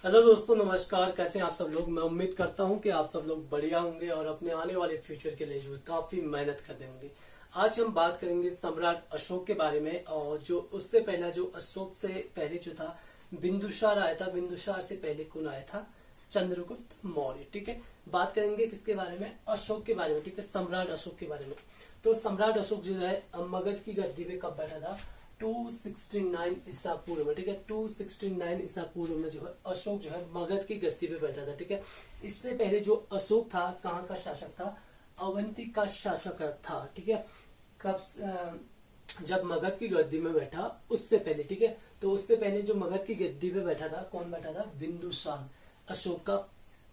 Hello दोस्तों, नमस्कार। कैसे हैं आप सब लोग। मैं उम्मीद करता हूं कि आप सब लोग बढ़िया होंगे और अपने आने वाले फ्यूचर के लिए जो है काफी मेहनत करते होंगे। आज हम बात करेंगे सम्राट अशोक के बारे में। और जो उससे पहला जो अशोक से पहले जो था बिंदुसार आया था। बिंदुसार से पहले कौन आया था? चंद्रगुप्त मौर्य। ठीक है, बात करेंगे किसके बारे में? अशोक के बारे में। ठीक है, सम्राट अशोक के बारे में। तो सम्राट अशोक जो है मगध की गद्दी पे कब बैठा था? 269 ईसा पूर्व में। ठीक है, 269 ईसा पूर्व में जो है अशोक जो है मगध की गद्दी पे बैठा था। ठीक है, इससे पहले जो अशोक था कहाँ का शासक था? अवंती का शासक था। ठीक है, कब जब मगध की गद्दी में बैठा उससे पहले। ठीक है, तो उससे पहले जो मगध की गद्दी पे बैठा था कौन बैठा था? बिंदुसार, अशोक का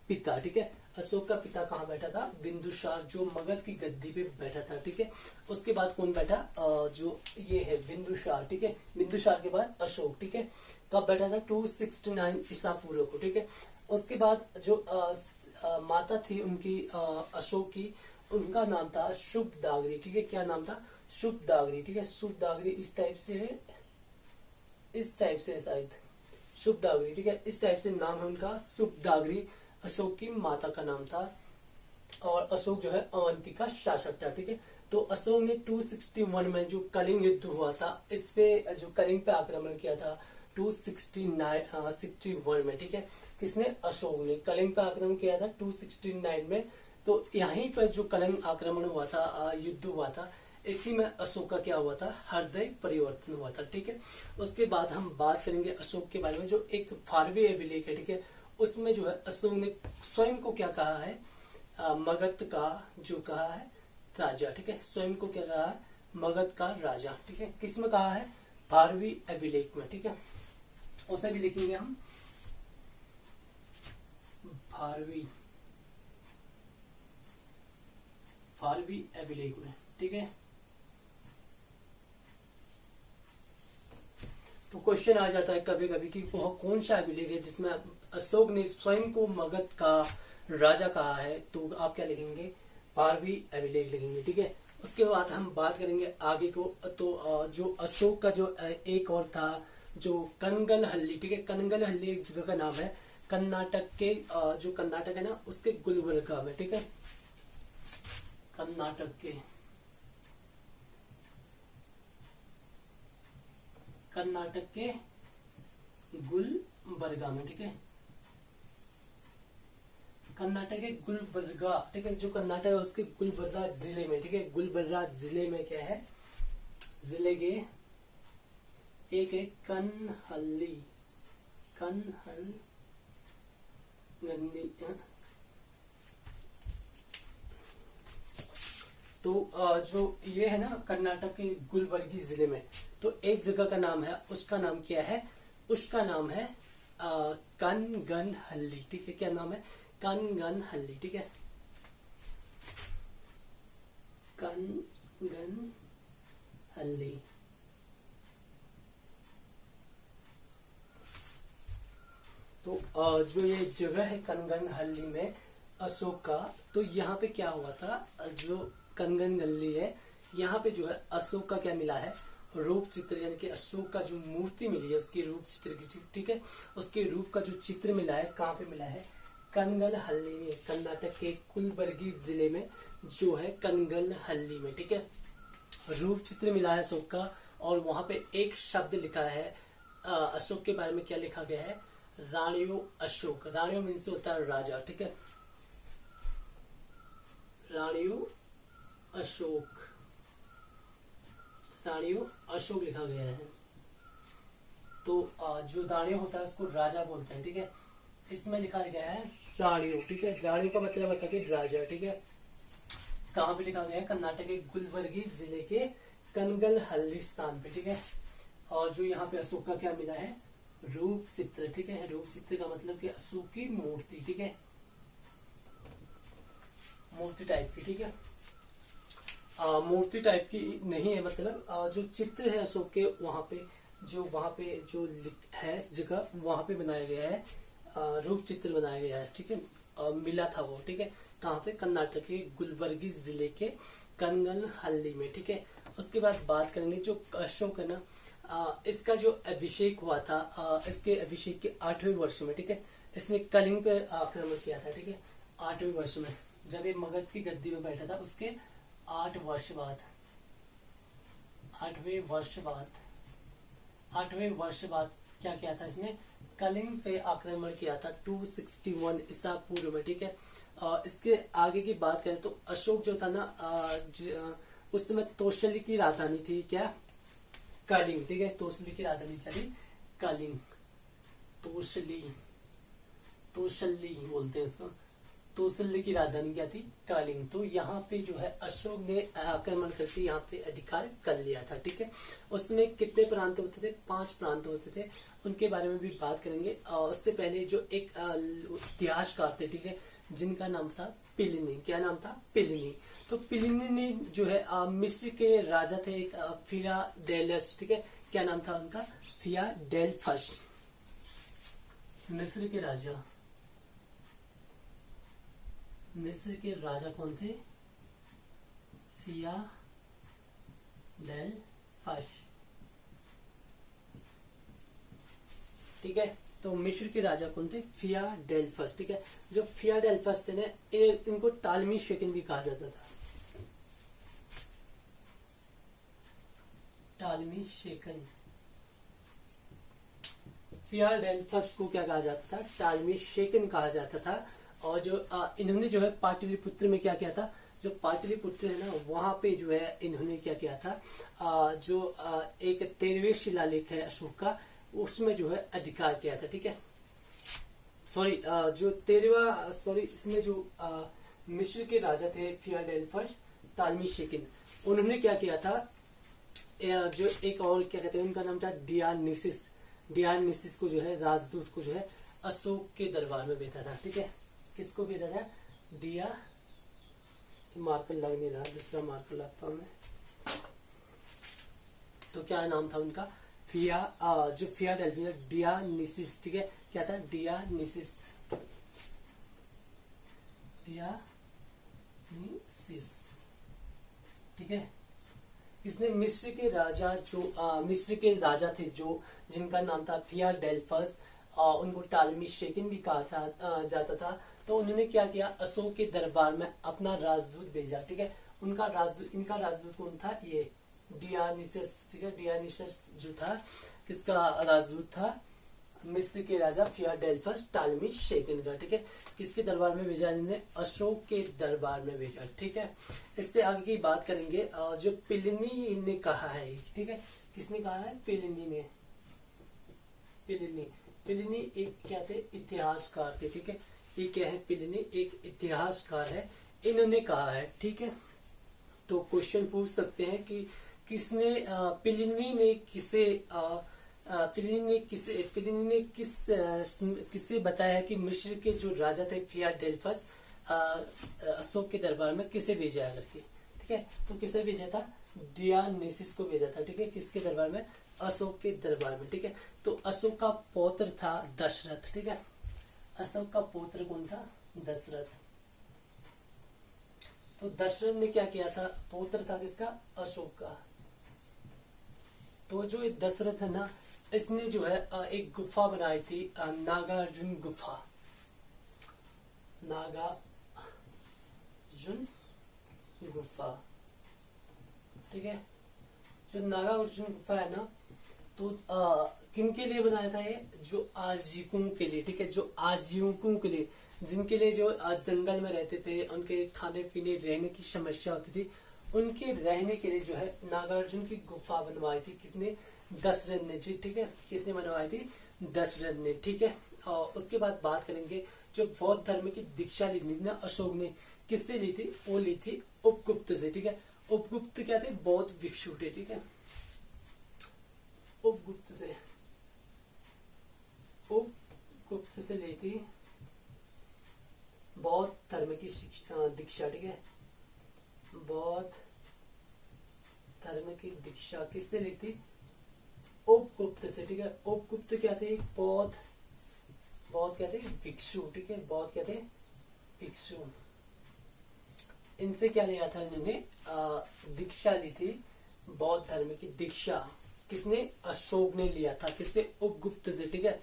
पिता। ठीक है, अशोक का पिता कहाँ बैठा था? बिंदुसार, जो मगध की गद्दी पे बैठा था। ठीक है, उसके बाद कौन बैठा? जो ये है बिंदुसार। ठीक है, बिंदुसार के बाद अशोक। ठीक है, कब बैठा था? 269 ईसा पूर्व को। ठीक है, उसके बाद जो माता थी उनकी अशोक की, उनका नाम था शुभदागरी। ठीक है, क्या नाम था? शुभदागरी। ठीक है, शुभदागरी इस टाइप से है, इस टाइप से शायद शुभदागरी। ठीक है, इस टाइप से नाम है उनका, शुभदागरी। अशोक की माता का नाम था और अशोक जो है अवंती का शासक था। ठीक है, तो अशोक ने 261 में जो कलिंग युद्ध हुआ था इस पे, जो कलिंग पे आक्रमण किया था 269 में। ठीक है, किसने? अशोक ने कलिंग पे आक्रमण किया था 269 में। तो यहीं पर जो कलिंग आक्रमण हुआ था, युद्ध हुआ था, इसी में अशोक का क्या हुआ था? हृदय परिवर्तन हुआ था। ठीक है, उसके बाद हम बात करेंगे अशोक के बारे में। जो एक फारवी अभिलेख है, ठीक है, उसमें जो है अशोक ने स्वयं को क्या कहा है? मगध का जो कहा है राजा। ठीक है, स्वयं को क्या कहा है? मगध का राजा। ठीक है, किसमें कहा है? फारवी अभिलेख में। ठीक है, उसे भी लिखेंगे हम फारवी, फारवी अभिलेख में। ठीक है, तो क्वेश्चन आ जाता है कभी कभी कि वह कौन सा अभिलेख है जिसमें अशोक ने स्वयं को मगध का राजा कहा है? तो आप क्या लिखेंगे? फारवी अभिलेख लिखेंगे। ठीक है, उसके बाद हम बात करेंगे आगे को। तो जो अशोक का जो एक और था जो कनगल हल्ली। ठीक है, कनगल हल्ली एक जगह का नाम है कर्नाटक के, जो कर्नाटक है ना उसके गुलबर्गा में। ठीक है, कर्नाटक के, कर्नाटक के गुलबर्गा में। ठीक है, कर्नाटक के गुलबर्गा। ठीक है, जो कर्नाटक है उसके गुलबर्गा जिले में। ठीक है, गुलबर्गा जिले में क्या है? जिले के एक है कनहल्ली, कनहल गंदी। तो जो ये है ना कर्नाटक के गुलबर्गी जिले में, तो एक जगह का नाम है, उसका नाम क्या है? उसका नाम है कनगनहल्ली। ठीक है, क्या नाम है? कनगनहल्ली। ठीक है, कनगनहल्ली। तो जो ये जगह है कनगनहल्ली में अशोक का, तो यहाँ पे क्या हुआ था? जो कनगनहल्ली है यहाँ पे जो है अशोक का क्या मिला है? रूप चित्र, यानी कि अशोक का जो मूर्ति मिली है उसकी रूप चित्र की। ठीक है, उसके रूप का जो चित्र मिला है कहाँ पे मिला है? कनगनहल्ली में, कर्नाटक के कुलबर्गी जिले में जो है कनगनहल्ली में। ठीक है, रूप चित्र मिला है अशोक का और वहां पे एक शब्द लिखा है अशोक के बारे में। क्या लिखा गया है? राणियो अशोक। राणियो मीन्स होता है राजा। ठीक है, राणियो अशोक, राणियो अशोक लिखा गया है। तो जो राणियो होता है उसको राजा बोलते हैं। ठीक है, इसमें लिखा गया है राणियो। ठीक है, राणियो का मतलब होता है कि राजा। ठीक है, कहाँ पे लिखा गया है? कर्नाटक के गुलबर्गी जिले के कनगनहल्ली स्थान पे। ठीक है, और जो यहाँ पे अशोक का क्या मिला है? रूप चित्र। ठीक है, रूप चित्र का मतलब कि अशोक की मूर्ति। ठीक है, मूर्ति टाइप की। ठीक है, मूर्ति टाइप की नहीं है, मतलब जो चित्र है अशोक के वहां पे जो है इस जगह वहां पे बनाया गया है, रूप चित्र बनाया गया है। ठीक है, मिला था वो। ठीक है, कहाँ पे? कर्नाटक के गुलबर्गी जिले के कनगनहल्ली में। ठीक है, उसके बाद बात करेंगे जो अशोक है ना, इसका जो अभिषेक हुआ था, इसके अभिषेक के 8वें वर्ष में। ठीक है, इसने कलिंग पे आक्रमण किया था, ठीक है, 8वें वर्ष में, जब ये मगध की गद्दी में बैठा था उसके 8वें वर्ष बाद क्या किया था इसने, कलिंग पे आक्रमण किया था 261 ईसा पूर्व में, ठीक है। इसके आगे की बात करें तो अशोक जो था ना, उस समय तोशली की राजधानी थी क्या, कलिंग, ठीक है। तोशली की राजधानी क्या थी, कलिंग, तोशली बोलते हैं इसको। तोशली की राजधानी क्या थी, कलिंग। तो यहाँ पे जो है अशोक ने आक्रमण करके यहाँ पे अधिकार कर लिया था, ठीक है। उसमें कितने प्रांत होते थे, 5 प्रांत होते थे, उनके बारे में भी बात करेंगे। उससे पहले जो एक इतिहासकार थे, ठीक है, जिनका नाम था प्लिनी। क्या नाम था, प्लिनी। तो प्लिनी ने जो है मिस्र के राजा थे एक फिलाडेलस, ठीक है। क्या नाम था उनका, फिलाडेल्फस। मिस्र के राजा कौन थे, फिलाडेल्फस, ठीक है। तो मिस्र के राजा कौन थे, फिलाडेल्फस, ठीक है। जो फिलाडेल्फस थे ना, इनको टालमी शेकन भी कहा जाता था, टालमी शेकन। फिलाडेल्फस को क्या कहा जाता था, टालमी शेकन कहा जाता था। और जो इन्होंने जो है पाटलिपुत्र में क्या किया था, जो पाटलिपुत्र है ना, वहां पे जो है इन्होंने क्या किया था, जो एक 13वें शिलालेख है अशोक का, उसमें जो है अधिकार किया था, ठीक है। सॉरी, जो 13वां, सॉरी, इसमें जो मिस्र के राजा थे फिलाडेल्फस, टालमी शेकिन, उन्होंने क्या किया था, जो एक और क्या कहते हैं, उनका नाम था डियानिसिस को जो है, राजदूत को जो है अशोक के दरबार में भेजा था, ठीक है। किसको भेजा था, मार्कर लग नहीं रहा, दूसरा मार्कर लगता हूं मैं। तो क्या नाम था उनका, जो फिलाडेल्फिया, डियानिसिस, ठीक है। क्या था, डियानिसिस, ठीक है। इसने मिस्र के राजा थे जो, जिनका नाम था फिलाडेल्फस, उनको टालमी शेकिन भी कहा जाता था। तो उन्होंने क्या किया, अशोक के दरबार में अपना राजदूत भेजा, ठीक है। इनका राजदूत कौन था, ये डियानिसस, ठीक है। डियानिसस जो था, किसका राजदूत था, मिस्र के राजा फिलाडेल्फस टालमी शेकिन का, ठीक है। किसके दरबार में भेजा इन्होंने, अशोक के दरबार में भेजा, ठीक है। इससे आगे की बात करेंगे, जो प्लिनी ने कहा है, ठीक है। किसने कहा है, प्लिनी एक क्या थे, इतिहासकार थे, ठीक है। ये क्या है, प्लिनी एक इतिहासकार है, इन्होंने कहा है, ठीक है। तो क्वेश्चन पूछ सकते हैं कि प्लिनी ने किसे बताया है कि मिस्र के जो राजा थे फिलाडेल्फस, अशोक के दरबार में किसे भेजा करके, ठीक है। तो किसे भेजा था, डियानिसिस को भेजा था, ठीक है। किसके दरबार में, अशोक के दरबार में, ठीक है। तो अशोक का पौत्र था दशरथ, ठीक है। अशोक का पौत्र कौन था, दशरथ। तो दशरथ ने क्या किया था, पौत्र था किसका, अशोक का। तो जो दशरथ है ना, इसने जो है एक गुफा बनाई थी, नागार्जुन गुफा, ठीक है। जो नागार्जुन गुफा है ना, तो किन के लिए बनाया था ये, जो आजीविकों के लिए, ठीक है। जो आजीविकों के लिए, जिनके लिए जो जंगल में रहते थे, उनके खाने पीने रहने की समस्या होती थी, उनके रहने के लिए जो है नागार्जुन की गुफा बनवाई थी, किसने, दशरथ ने जी, ठीक है। किसने बनवाई थी, दशरथ ने, ठीक है। और उसके बाद बात करेंगे, जो बौद्ध धर्म की दीक्षा ली थी ना अशोक ने, किससे ली थी, वो ली थी उपगुप्त से, ठीक है। उपगुप्त क्या थे, बौद्ध भिक्षु थे, ठीक है। उपगुप्त से ली थी बौद्ध धर्म की दीक्षा, ठीक है। बौद्ध धर्म की दीक्षा किससे ली थी, उपगुप्त से, ठीक है। उपगुप्त क्या थे, बौद्ध क्या थे, भिक्षु, ठीक है। बौद्ध क्या थे, भिक्षु। इनसे क्या लिया था इन्होंने, दीक्षा ली थी, बौद्ध धर्म की दीक्षा। किसने, अशोक ने लिया था, किससे, उपगुप्त से, ठीक है।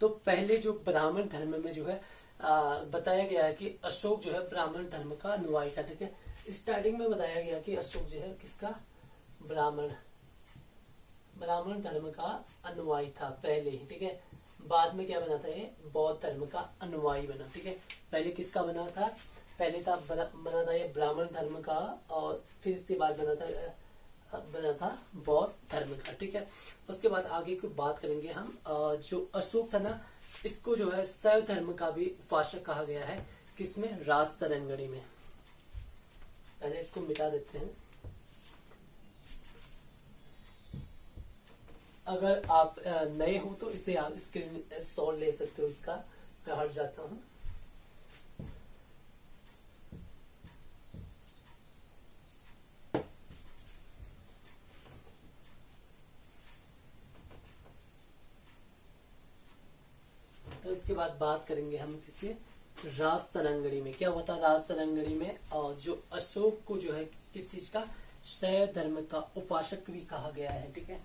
तो पहले जो ब्राह्मण धर्म में जो है बताया गया है कि अशोक जो है ब्राह्मण धर्म का अनुयायी था। ठीक है, स्टार्टिंग में बताया गया कि अशोक जो है किसका, ब्राह्मण धर्म का अनुयायी था पहले ही। ठीक है, बाद में क्या बना था ये, बौद्ध धर्म का अनुयायी बना। ठीक है, पहले किसका बना था, पहले था बना था ये ब्राह्मण धर्म का, और फिर इसके बाद बना था बौद्ध धर्म का। ठीक है, उसके बाद आगे की बात करेंगे हम। जो अशोक था ना, इसको जो है शैव धर्म का भी उपासक कहा गया है। किसमें, राजतरंगिणी में। पहले इसको मिटा देते हैं। अगर आप नए हो तो इसे आप स्क्रीन शॉट ले सकते हो इसका। मैं हट जाता हूं। तो इसके बाद बात करेंगे हम किसी राजतरंगिणी में। क्या होता है राजतरंगिणी में, और जो अशोक को जो है किस चीज का, शैव धर्म का उपासक भी कहा गया है। ठीक है,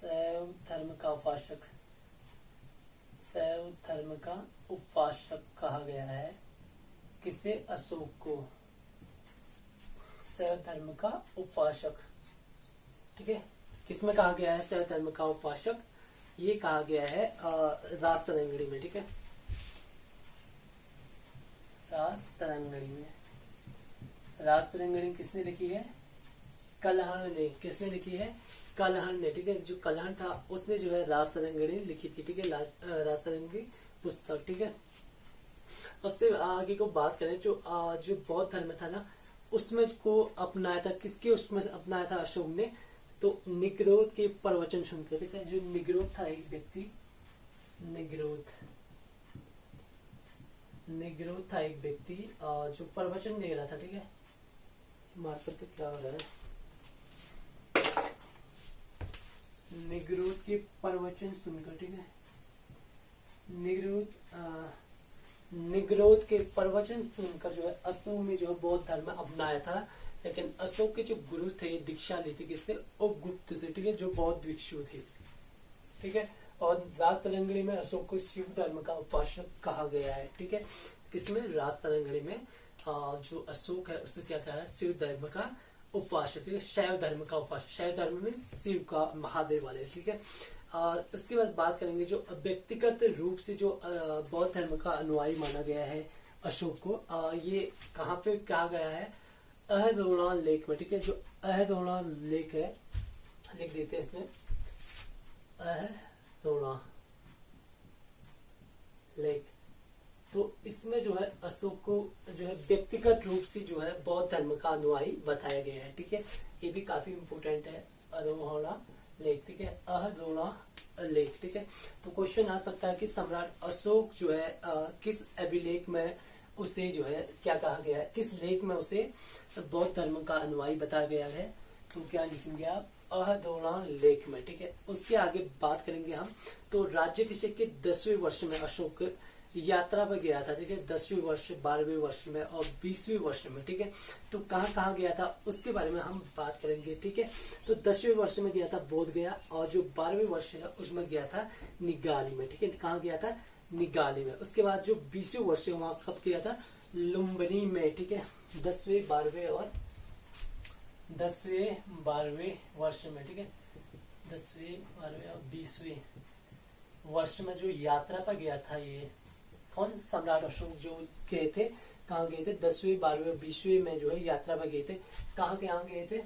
शैव धर्म का उपासक, शैव धर्म का उपासक कहा गया है किसे, अशोक को, शैव धर्म का उपासक। ठीक है, किसमें कहा गया है शैव धर्म का उपासक, ये कहा गया है राजतरंगिणी में। ठीक है, राजतरंगिणी में। राजतरंगिणी किसने लिखी है, कलहण ने। किसने लिखी है, कलहण ने। ठीक है, जो कलहण था उसने जो है राजतरंगिणी लिखी थी। ठीक है, राजतरंगिणी पुस्तक। ठीक है, उससे आगे को बात करें, जो बौद्ध धर्म था ना, उसमें को अपनाया था किसके, उसमें अपनाया था अशोक ने, तो निग्रोध के प्रवचन सुनकर। ठीक है, जो निग्रोध था एक व्यक्ति, निग्रोध था एक व्यक्ति जो प्रवचन दे रहा था। ठीक है, मार्कर पे क्या हो रहा है, निग्रोध के प्रवचन सुनकर। ठीक है, निग्रोध के प्रवचन सुनकर जो है अशोक ने जो है बौद्ध धर्म अपनाया था। लेकिन अशोक के जो गुरु थे दीक्षा ली थी किससे, उपगुप्त से। ठीक है, जो बौद्ध भिक्षु थे। ठीक है, और राजतरंगिणी में अशोक को शिव धर्म का उपासक कहा गया है। ठीक है, किसमें, राजतरंगिणी में जो अशोक है उसे क्या कहा है, शिव धर्म का उपासक। ठीक है, शैव धर्म का उपासक। शैव धर्म में शिव का, महादेव वाले। ठीक है, और उसके बाद बात करेंगे जो व्यक्तिगत रूप से जो बौद्ध धर्म का अनुयायी माना गया है अशोक को, ये कहाँ पे कहा गया है, अहदोना लेक में। ठीक है, जो अहदोना लेक है, लिख देते हैं इसमें, अहदोना लेक। तो इसमें जो है अशोक को जो है व्यक्तिगत रूप से जो है बौद्ध धर्म का अनुयायी बताया गया है। ठीक है, ये भी काफी इम्पोर्टेंट है, अहदोना लेक। ठीक है, अहदोना लेक। ठीक है, तो क्वेश्चन आ सकता है कि सम्राट अशोक जो है किस अभिलेख में उसे जो है क्या कहा गया है, किस लेख में उसे बौद्ध धर्म का अनुयायी बताया गया है, तो क्या लिखेंगे आप, अहदोना लेख में। ठीक है, उसके आगे बात करेंगे हम। तो राज्याभिषेक के 10वें वर्ष में अशोक यात्रा पर गया था। ठीक है, 10वें वर्ष, 12वें वर्ष में और 20वें वर्ष में। ठीक है, तो कहाँ गया था उसके बारे में हम बात करेंगे। ठीक है, तो 10वें वर्ष में गया था बोध गया, और जो 12वें वर्ष है उसमें गया था निगाली में। ठीक है, कहाँ गया था, निगाली में। उसके बाद जो 20वें वर्ष है वहां कब गया था, लुम्बिनी में। ठीक है, 10वें 12वें और 10वें 12वें वर्ष में। ठीक है, 10वें 12वें और 20वें वर्ष में जो यात्रा पर गया था, ये कौन, सम्राट अशोक जो गए थे, कहाँ गए थे, 10वें 12वें 20वें में जो है यात्रा पर गए थे। कहाँ गए थे,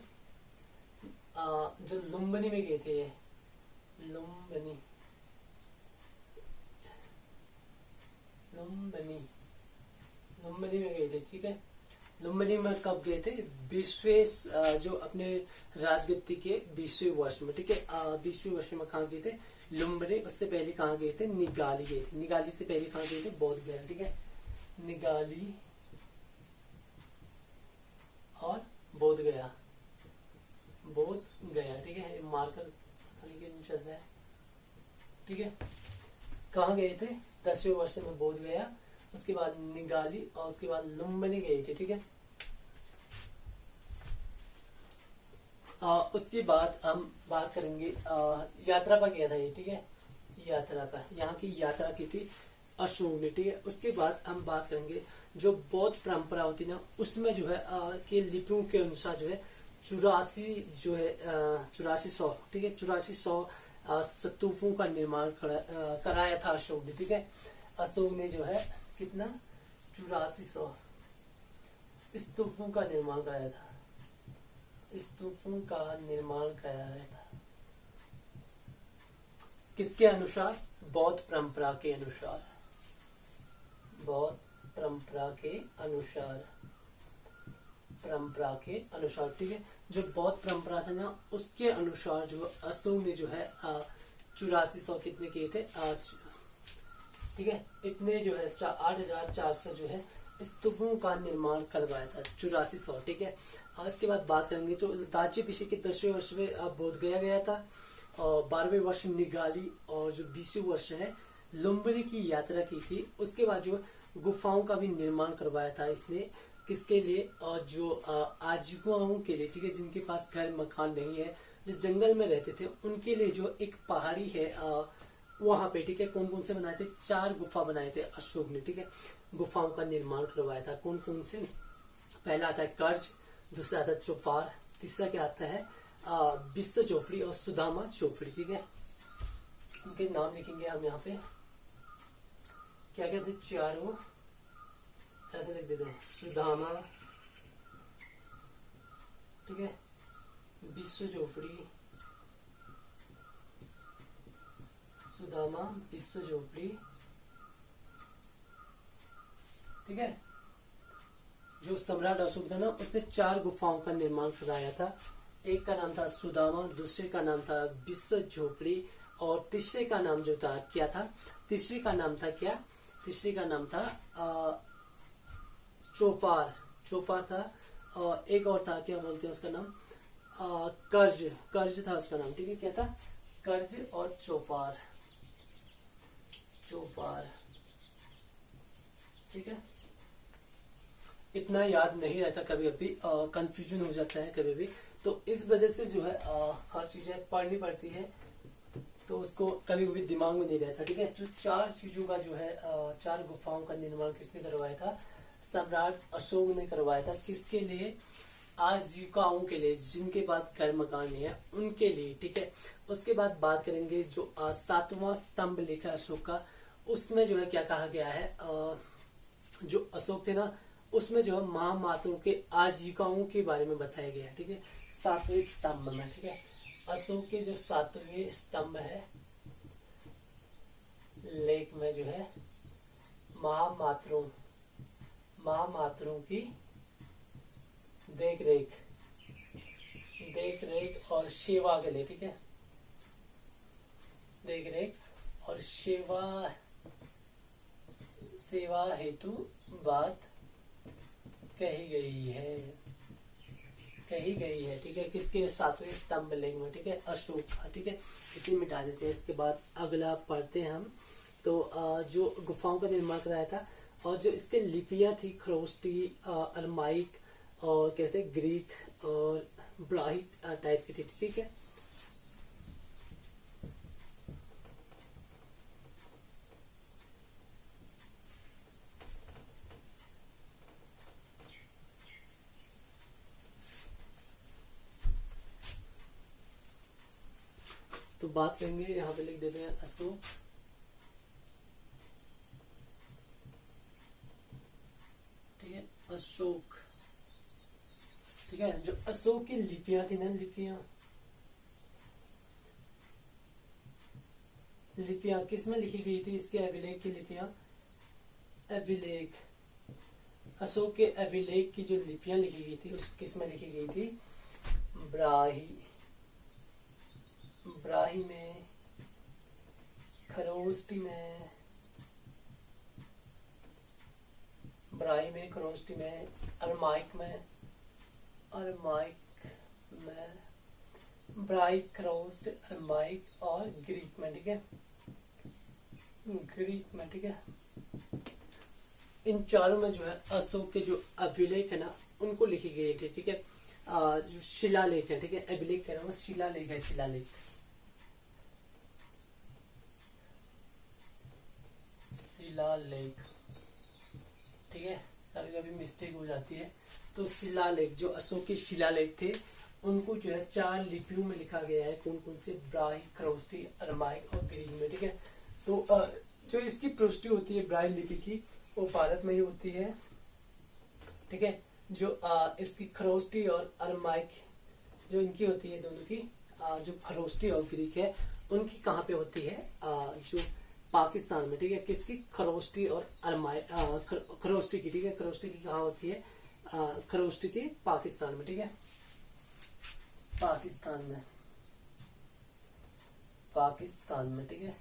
जो लुम्बिनी में गए थे, लुम्बिनी में गए थे। ठीक है, लुम्बिनी में कब गए थे, 20वें जो अपने राजगद्दी के 20वें वर्ष में। ठीक है, 20वें वर्ष में कहाँ गए थे, लुम्बिनी। उससे पहले कहाँ गए थे, निगाली गए थे। निगाली से पहले कहाँ गए थे, बोध गया। ठीक है, निगाली और बोध गया, ठीक है, मार्कर पता नहीं क्यों चल रहा है। ठीक है, कहाँ गए थे, 10वें वर्ष में बोध गया, उसके बाद निगाली और उसके बाद लुम्बिनी गए थे। ठीक है, उसके बाद हम बात करेंगे यात्रा पर गया था ये, ठीक है, यात्रा पर, यहाँ की यात्रा की थी अशोक ने, ठीक है। उसके बाद हम बात करेंगे जो बौद्ध परंपरा होती है ना, उसमें जो है के लिपियों के अनुसार जो है 8400, ठीक है, 8400 स्तूपों का निर्माण कराया था अशोक ने, ठीक है। अशोक ने जो है कितना 8400 स्तूपों का निर्माण कराया था, स्तूपों का निर्माण कराया था। किसके अनुसार? बौद्ध परंपरा के अनुसार, बौद्ध परंपरा के अनुसार, परंपरा के अनुसार, ठीक है। जो बौद्ध परंपरा था ना, उसके अनुसार जो अशोक ने जो है 8400 कितने किए थे, ठीक है, इतने जो है 8400 जो है स्तूपों का निर्माण करवाया था, 8400, ठीक है। इसके बाद बात करेंगे तो राज्य अभिषेक के 10वें वर्ष में बोध गया था, और 12वें वर्ष निगाली, और जो 20वें वर्ष है लुम्बिनी की यात्रा की थी। उसके बाद जो गुफाओं का भी निर्माण करवाया था इसने, किसके लिए? और जो आजीविकाओं के लिए, ठीक है, जिनके पास घर मकान नहीं है, जो जंगल में रहते थे, उनके लिए जो एक पहाड़ी है वहां पे, ठीक है, कौन कौन से बनाए थे? 4 गुफा बनाए थे अशोक ने, ठीक है। गुफाओं का निर्माण करवाया था, कौन कौन से? पहला आता है कर्ज, दूसरा आता है चौपार, तीसरा क्या आता है विश्व चौपड़ी, और सुदामा चौपड़ी, ठीक है। उनके नाम लिखेंगे हम यहाँ पे, क्या कहते हैं, चारों ऐसे लिख देते हैं, सुदामा, ठीक है, विश्व चौपड़ी, सुदामा, विश्व चौपड़ी, ठीक है। जो सम्राट अशोक था ना, उसने 4 गुफाओं का निर्माण कराया था। एक का नाम था सुदामा, दूसरे का नाम था विश्व झोपड़ी, और तीसरे का नाम जो था क्या था? तीसरे का नाम था क्या? तीसरे का नाम था चौपार, चौपार था। और एक और था, क्या बोलते हैं उसका नाम? कर्ज, कर्ज था उसका नाम, ठीक है। क्या था? कर्ज और चौपार, चौपार, ठीक है। इतना याद नहीं रहता, कभी कभी कंफ्यूजन हो जाता है कभी भी, तो इस वजह से जो है हर चीजें पढ़नी पड़ती है, तो उसको कभी भी दिमाग में नहीं रहता, ठीक है। तो 4 चीजों का जो है 4 गुफाओं का निर्माण किसने करवाया था? सम्राट अशोक ने करवाया था। किसके लिए? आजीविकाओं के लिए, जिनके पास घर मकान नहीं है उनके लिए, ठीक है। उसके बाद बात करेंगे जो 7वां स्तंभ लिखा है अशोक का, उसमें जो है क्या कहा गया है, जो अशोक थे ना, उसमें जो है महामातों के आजीविकाओं के बारे में बताया गया है, ठीक है, 7वें स्तंभ में, ठीक है। अशोक के जो 7वें स्तंभ है लेख में जो है महामातरों, महामातरों की देख रेख, देख रेख और सेवा के लिए, ठीक है, देख रेख और सेवा, सेवा हेतु बात कही गई है, कही गई है, ठीक है। किसके? 7वें स्तंभ लेख में, ठीक है, अशोक का, ठीक है। इसे मिटा देते हैं। इसके बाद अगला पढ़ते हैं हम, तो जो गुफाओं का निर्माण कराया था, और जो इसके लिपियां थी खरोष्टी, अरमाइक, और कहते हैं ग्रीक और ब्राहिट टाइप की थी, ठीक है। तो बात करेंगे, यहाँ पे लिख देते हैं अशोक, ठीक है, अशोक, ठीक है। जो अशोक की लिपियां थी ना, लिपियां, लिपियां किस में लिखी गई थी? इसके अभिलेख की लिपियां, अभिलेख, अशोक के अभिलेख की जो लिपियां लिखी गई थी, उस किस में लिखी गई थी? ब्राही, ब्राही में, खरोष्टी में, ब्राही में, खरोष्टी में, अरमाइक में, अरमाइक में, ब्राइक, खरोष्ट, अरमाइक और ग्रीक में, ठीक है, ग्रीक में, ठीक है। इन चारों में जो है अशोक के जो अभिलेख है ना, उनको लिखी गई थी, ठीक है। जो शिलालेख है, ठीक है, अभिलेख कह रहा हूँ, शिलालेख है, शिलालेख, शिलालेख, ठीक है, कभी कभी मिस्टेक हो जाती है। तो शिलालेख, जो अशोक के शिलालेख थे उनको जो है 4 लिपियों में लिखा गया है। कौन कौन से? ब्राह्मी, खरोष्टी, अरमाइक और ग्रीक में, ठीक है। तो जो इसकी पुष्टि होती है ब्राह्मी लिपि की, वो भारत में ही होती है, ठीक है। जो इसकी खरोष्टी और अरमाइक जो इनकी होती है, दोनों की जो खरोष्टी और ग्रीक है उनकी कहाँ पे होती है? जो पाकिस्तान में, ठीक है। किसकी? खरोष्टी और अरमाइक, खरोष्टी की, ठीक है, खरोष्टी की कहाँ होती है? खरोष्टी की पाकिस्तान में, ठीक है, पाकिस्तान में, पाकिस्तान में, ठीक है।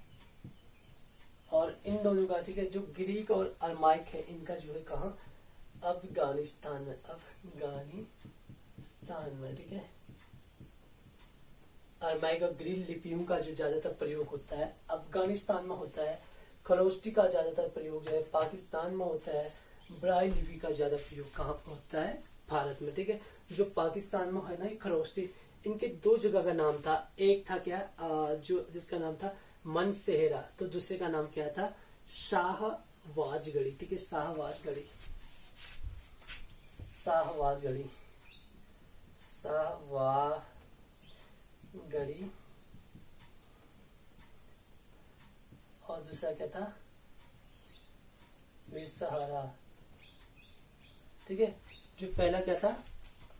और इन दोनों का, ठीक है, जो ग्रीक और अरमाइक है इनका जो है कहाँ? अफगानिस्तान में, अफगानिस्तान में, ठीक है। अरमाइक और ग्रीक लिपियों का जो ज्यादातर प्रयोग होता है अफगानिस्तान में होता है। खरोष्टी का ज्यादातर प्रयोग जो है पाकिस्तान में होता है। ब्राह्मी लिपि का ज्यादा प्रयोग कहाँ पर होता है? भारत में, ठीक है। जो पाकिस्तान में है ना ये खरोष्टी, इनके 2 जगह का नाम था। एक था क्या? जो जिसका नाम था मनसेहरा, तो दूसरे का नाम क्या था? शाहवाजगढ़ी, ठीक है, शाहवाजगढ़ी, शाहवाजगढ़ी, शाहवाजगढ़ी। और दूसरा क्या था? बेसहारा, ठीक है। जो पहला क्या था?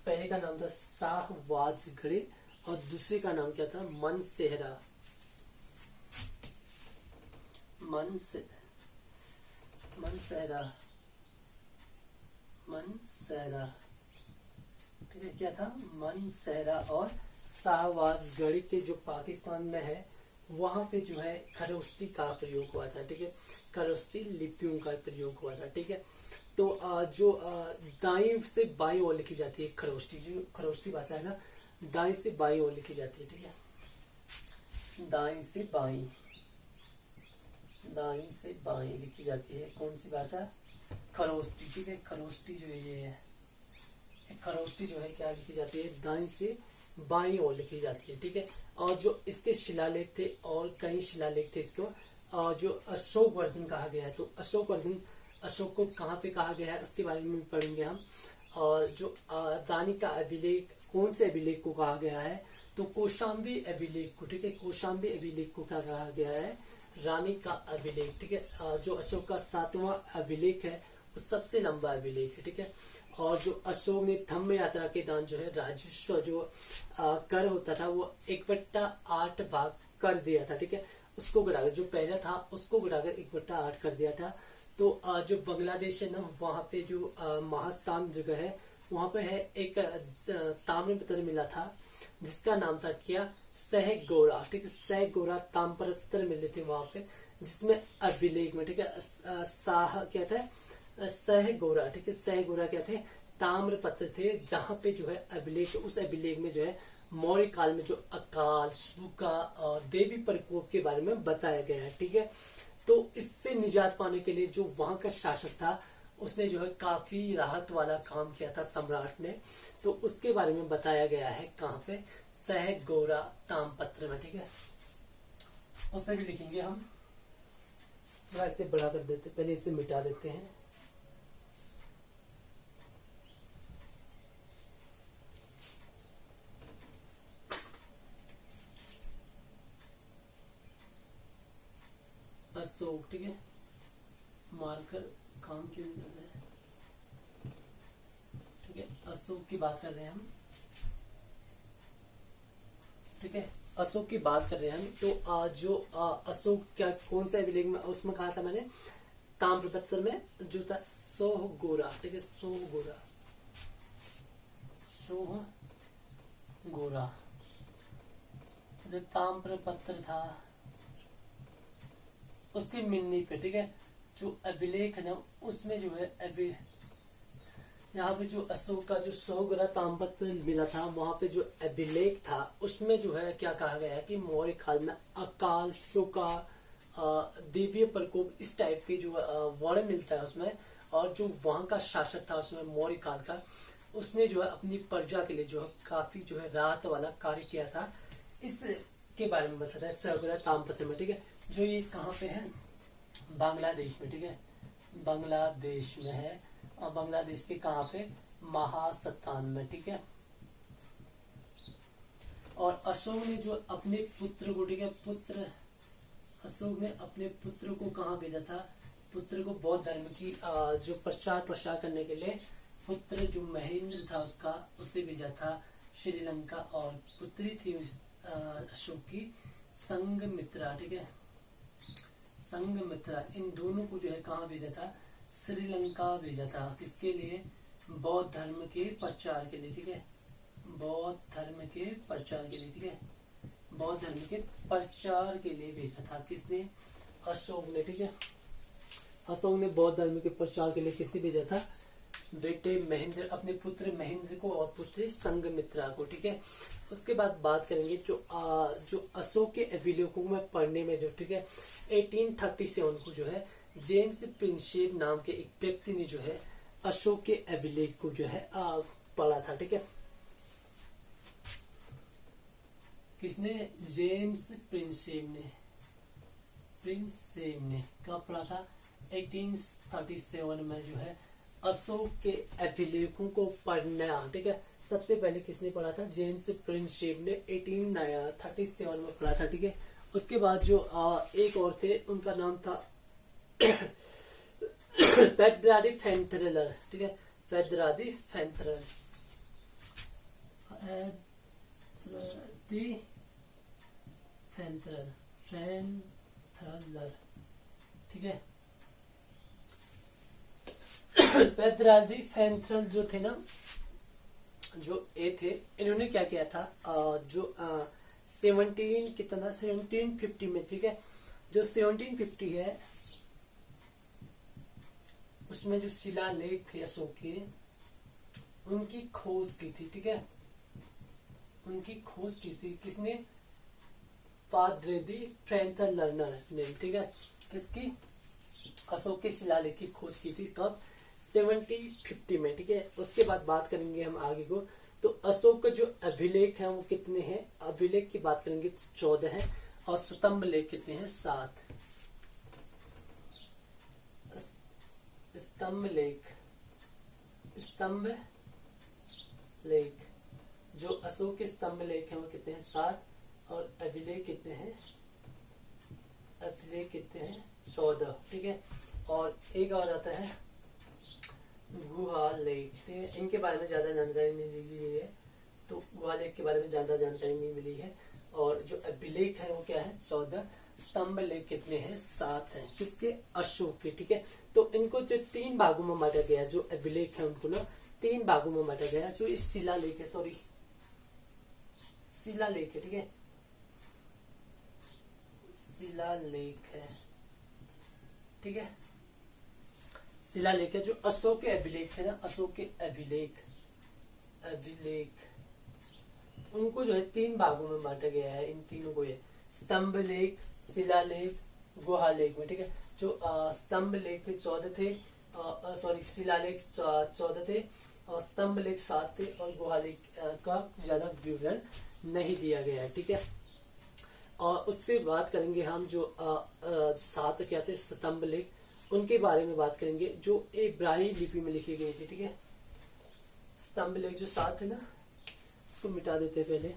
पहले का नाम था शाहवाजगढ़ी और दूसरे का नाम क्या था? मनसेहरा, मनसेहरा, मनसेहरा, ठीक है। क्या था? मनसेहरा। और शाहवाजगढ़ी के जो पाकिस्तान में है वहां पे जो है खरोष्टी का प्रयोग हुआ था, ठीक है, खरोष्टी लिपियों का प्रयोग हुआ था, ठीक है। तो जो दाएं से बाईं ओर लिखी जाती है खरोष्टी, जो खरोष्टी भाषा है ना, दाएं से बाईं ओर लिखी जाती है, ठीक है, दाएं से बाईं, दाएं से बाईं लिखी जाती है। कौन सी भाषा? खरोष्टी, ठीक है। खरोष्टी जो है ये है, खरोष्टी जो है क्या लिखी जाती है? दाएं से बाईं ओर लिखी जाती है, ठीक है। और जो इसके शिलालेख थे और कई शिलालेख थे इसको जो अशोक वर्धन कहा गया है। तो अशोक वर्धन, अशोक को कहाँ पे कहा गया है उसके बारे में पढ़ेंगे हम। और जो दानी का अभिलेख, कौन से अभिलेख को कहा गया है? तो कौशाम्बी अभिलेख को, ठीक है, कौशाम्बी अभिलेख को क्या कहा गया है? रानी का अभिलेख, ठीक है। जो अशोक का 7वां अभिलेख है वो सबसे लंबा अभिलेख है, ठीक है। और जो अशोक ने धम्म यात्रा के दान जो है राजस्व जो कर होता था वो 1/8 भाग कर दिया था, ठीक है। उसको घटाकर, जो पहला था उसको घटाकर 1/8 कर दिया था। तो जो बांग्लादेश है ना, वहां पे जो महास्तान जगह है वहां पे है एक ताम्र पत्र मिला था जिसका नाम था क्या? सहगोरा, ठीक है, सहगोरा ताम्रपत्र मिले थे वहां पे, जिसमें अभिलेख में, ठीक है, साह क्या था? सहगोरा, ठीक है, सहगोरा क्या थे? ताम्र पत्र थे, जहां पे जो है अभिलेख, उस अभिलेख में जो है मौर्य काल में जो अकाल, सूखा और देवी प्रकोप के बारे में बताया गया है, ठीक है। तो इससे निजात पाने के लिए जो वहां का शासक था उसने जो है काफी राहत वाला काम किया था, सम्राट ने। तो उसके बारे में बताया गया है कहाँ पे? सहगोरा ताम्रपत्र में, ठीक है। उससे भी लिखेंगे हम, थोड़ा इसे बड़ा कर देते, पहले इसे मिटा देते हैं। अशोक, ठीक है, मार्कर काम क्यों नहीं कर रहे हैं, ठीक है। अशोक की बात कर रहे हैं हम, ठीक है, अशोक की बात कर रहे हैं हम। तो जो अशोक क्या, कौन सा अभिलेख में, उसमें कहा था मैंने ताम्रपत्र में जो था सोहगोरा, ठीक है, सोहगोरा, सोहगोरा जो ताम्रपत्र था उसके मिलने पे, ठीक है, जो अभिलेख है ना उसमें जो है यहाँ पे जो अशोक का जो सोहगोरा ताम्रपत्र मिला था वहां पे जो अभिलेख था उसमें जो है क्या कहा गया है कि मौर्य काल में अकाल, शोका, दिव्य प्रकोप, इस टाइप के जो वर्ण मिलता है उसमें। और जो वहां का शासक था उसमें मौर्य काल का, उसने जो है अपनी प्रजा के लिए जो है काफी जो है राहत वाला कार्य किया था। इसके बारे में बताता है सगरा तामपत्र में, ठीक है। जो ये कहाँ पे है, बांग्लादेश में, ठीक है, बांग्लादेश में है। और बांग्लादेश के कहाँ पे, महासत्तान में, ठीक है। और अशोक ने जो अपने पुत्र को, ठीक है, अशोक ने अपने पुत्र को कहाँ भेजा था, पुत्र को बौद्ध धर्म की जो प्रचार प्रसार करने के लिए पुत्र जो महेंद्र था उसका, उसे भेजा था श्रीलंका। और पुत्री थी अशोक की संघमित्रा, ठीक है, संघमित्रा। इन दोनों को जो है कहाँ भेजा था, श्रीलंका भेजा था। किसके लिए, बौद्ध धर्म के प्रचार के लिए, ठीक है, बौद्ध धर्म के प्रचार के लिए, ठीक है, बौद्ध धर्म के प्रचार के लिए भेजा था। किसने, अशोक ने, ठीक है। अशोक ने बौद्ध धर्म के प्रचार के लिए किसे भेजा था, बेटे महेंद्र, अपने पुत्र महेंद्र को और पुत्री संघमित्रा को, ठीक है। उसके बाद बात करेंगे जो अशोक के अभिलेखों में पढ़ने में जो, ठीक है, 1837 को जो है जेम्स प्रिंसेप नाम के एक व्यक्ति ने जो है अशोक के अभिलेख को जो है पढ़ा था, ठीक है। किसने, जेम्स प्रिंसेप ने कब पढ़ा था, 1837 में जो है अशोक के अभिलेखों को पढ़ना, ठीक है। सबसे पहले किसने पढ़ा था, जेम्स प्रिंसेप ने 1837 में पढ़ा था, ठीक है। उसके बाद जो एक और थे, उनका नाम था फेडरादी फेंथरलर, ठीक है, फेडरादी फेंथरलर, ठीक है। पेदरादी फेंथरल जो थे ना, जो ए थे, इन्होंने क्या किया था, जो 1750 में, ठीक है, जो 1750 है उसमें जो शिलालेख थे अशोक के, उनकी खोज की थी, ठीक है, उनकी खोज की थी। किसने, पाद्रेदी फेंथरलर ने, ठीक है, किसकी, अशोक के शिलालेख की खोज की थी। कब, 1750 में, ठीक है। उसके बाद बात करेंगे हम आगे को, तो अशोक के जो अभिलेख हैं वो कितने हैं, अभिलेख की बात करेंगे तो 14 है। और स्तंभ लेख कितने हैं, 7। स्तंभ लेख जो अशोक के स्तंभ लेख हैं वो कितने हैं, 7। और अभिलेख कितने हैं, 14, ठीक है। और एक और आता है गुहा लेख, ठीक है। इनके बारे में ज्यादा जानकारी नहीं दी गई है, तो गुहा लेख के बारे में ज्यादा जानकारी नहीं मिली है। और जो अभिलेख है वो क्या है, 14। स्तंभ लेख कितने हैं, 7 हैं। किसके, अशोक के, ठीक है। तो इनको जो 3 भागों में बांटा गया, जो अभिलेख है उनको ना 3 भागों में बांटा गया। जो इस शिलालेख है, शिलालेख है, ठीक है, शिलालेख है, ठीक है, शिलालेख है। जो अशोक के अभिलेख है ना, अशोक के अभिलेख उनको जो है 3 भागों में बांटा गया है। इन तीनों को ये स्तंभ लेख, शिलालेख, गुहालेख में, ठीक है। जो स्तंभ लेख थे 14 थे, शिलालेख 14 थे, और स्तंभ लेख 7 थे, और गुहालेख का ज्यादा विवरण नहीं दिया गया है, ठीक है। और उससे बात करेंगे हम जो 7 क्या थे स्तंभ लेख, उनके बारे में बात करेंगे, जो इब्रानी लिपि में लिखी गई थी, ठीक है। स्तंभ लेख जो 7 है ना, इसको मिटा देते पहले।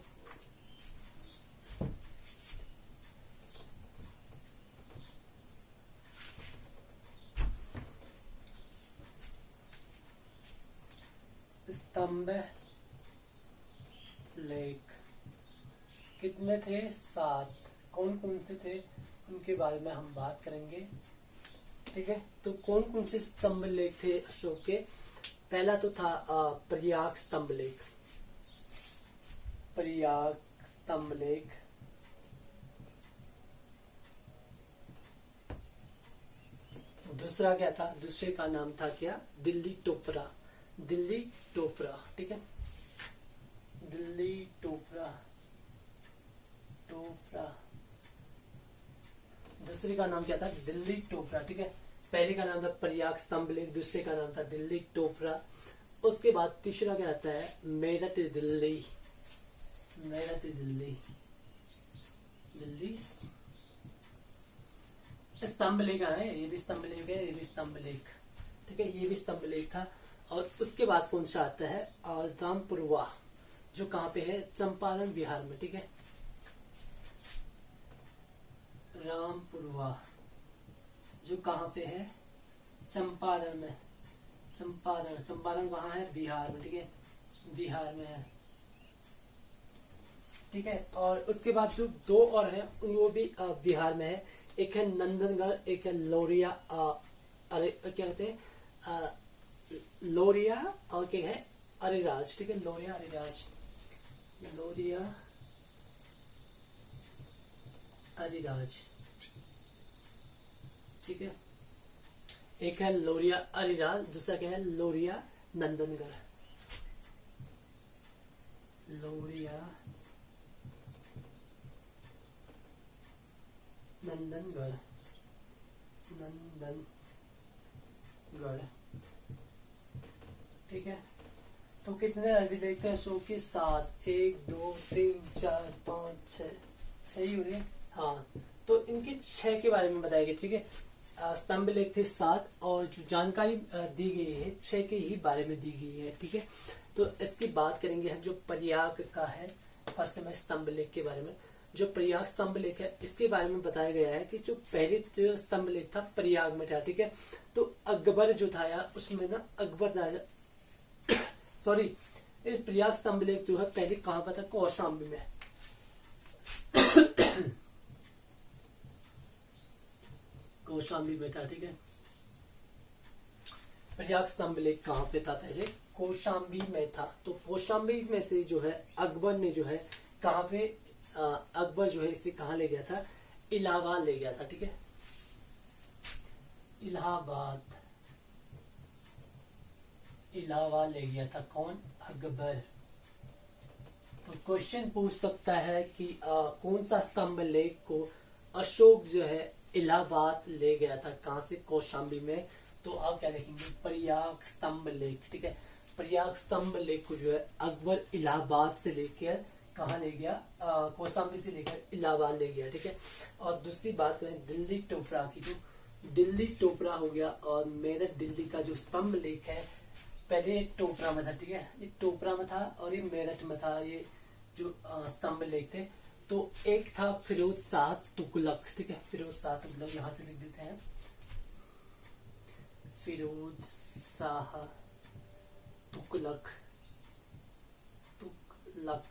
स्तंभ लेख कितने थे, 7। कौन कौन से थे उनके बारे में हम बात करेंगे, ठीक है। तो कौन कौन से स्तंभ लेख थे अशोक के, पहला तो था प्रयाग स्तंभ लेख, दूसरा क्या था, दूसरे का नाम था क्या, दिल्ली टोपरा, ठीक है, दिल्ली टोपरा। दूसरे का नाम क्या था, दिल्ली टोपरा, ठीक है। पहले का नाम था प्रयाग स्तंभ लेख, दूसरे का नाम था दिल्ली टोपरा। उसके बाद तीसरा क्या आता है, मेरठ दिल्ली। मेरठ दिल्ली, दिल्ली स्तंभ लेख है, ये भी स्तंभ लेख है, ये भी स्तंभ लेख, ठीक है, ये भी स्तंभ लेख था। और उसके बाद कौन सा आता है, रामपुरवा, जो कहाँ पे है, चंपारण बिहार में, ठीक है, रामपुरवा जो कहाँ पे है, चंपारण में। चंपारण, चंपारण कहाँ है, बिहार में, ठीक है, बिहार में है, ठीक है। और उसके बाद जो दो और है वो भी बिहार में है, एक है नंदनगढ़, एक है लोरिया, अरे क्या कहते हैं, लोरिया, और क्या है, अरेराज, ठीक है, लोरिया अरेराज, लोरिया अरेराज, ठीक है। एक है लोरिया अरेराज, दूसरा क्या है, लोरिया नंदनगढ़, लोरिया नंदनगढ़, नंदनगढ़, ठीक है। तो कितने अभी देखते हैं, 100 के 7, 1 2 3 4 5 6, सही हो रही है, हाँ। तो इनके 6 के बारे में बताएंगे, ठीक है। स्तंभ लेख थे 7, और जो जानकारी दी गई है 6 के ही बारे में दी गई है, ठीक है। तो इसकी बात करेंगे हम, जो प्रयाग का है, फर्स्ट में स्तंभ लेख के बारे में। जो प्रयाग स्तंभ लेख है, इसके बारे में बताया गया है कि जो पहले जो स्तंभ लेख था प्रयाग में था, ठीक है। तो अकबर जो था यार, उसमें ना अकबर सॉरी, इस प्रयाग स्तंभ लेख जो है पहले कहां पर था, कौशाम्बी में। कौशाम्बी में था, ठीक है। प्रयाग स्तंभ लेख कहां पे था, पहले कौशाम्बी में था। तो कौशाम्बी में से जो है अकबर ने जो है कहां पे, अकबर जो है इसे कहां ले गया था, इलाहाबाद ले गया था, ठीक है, इलाहाबाद, इलाहाबाद ले गया था कौन, अकबर। तो क्वेश्चन पूछ सकता है कि कौन सा स्तंभ लेख को अशोक जो है इलाहाबाद ले गया था, कहां से, कौशाम्बी में। तो आप क्या लिखेंगे, प्रयाग स्तंभ लेख, ठीक है। प्रयाग स्तंभ लेख को जो है अकबर इलाहाबाद से लेकर कहा ले गया, कौशाम्बी से लेकर इलाहाबाद ले गया, ठीक है। और दूसरी बात करें दिल्ली टोपरा की, जो दिल्ली टोपरा हो गया, और मेरठ दिल्ली का जो स्तंभ लेख है, पहले टोपरा में था, ठीक है, ये टोपरा में था और ये मेरठ में था, ये जो स्तंभ लेख थे। तो एक था फिरोज शाह तुगलक, ठीक है, फिरोज शाह तुगलक, यहां से लिख देते हैं, फिरोज शाह तुगलक, तुगलक,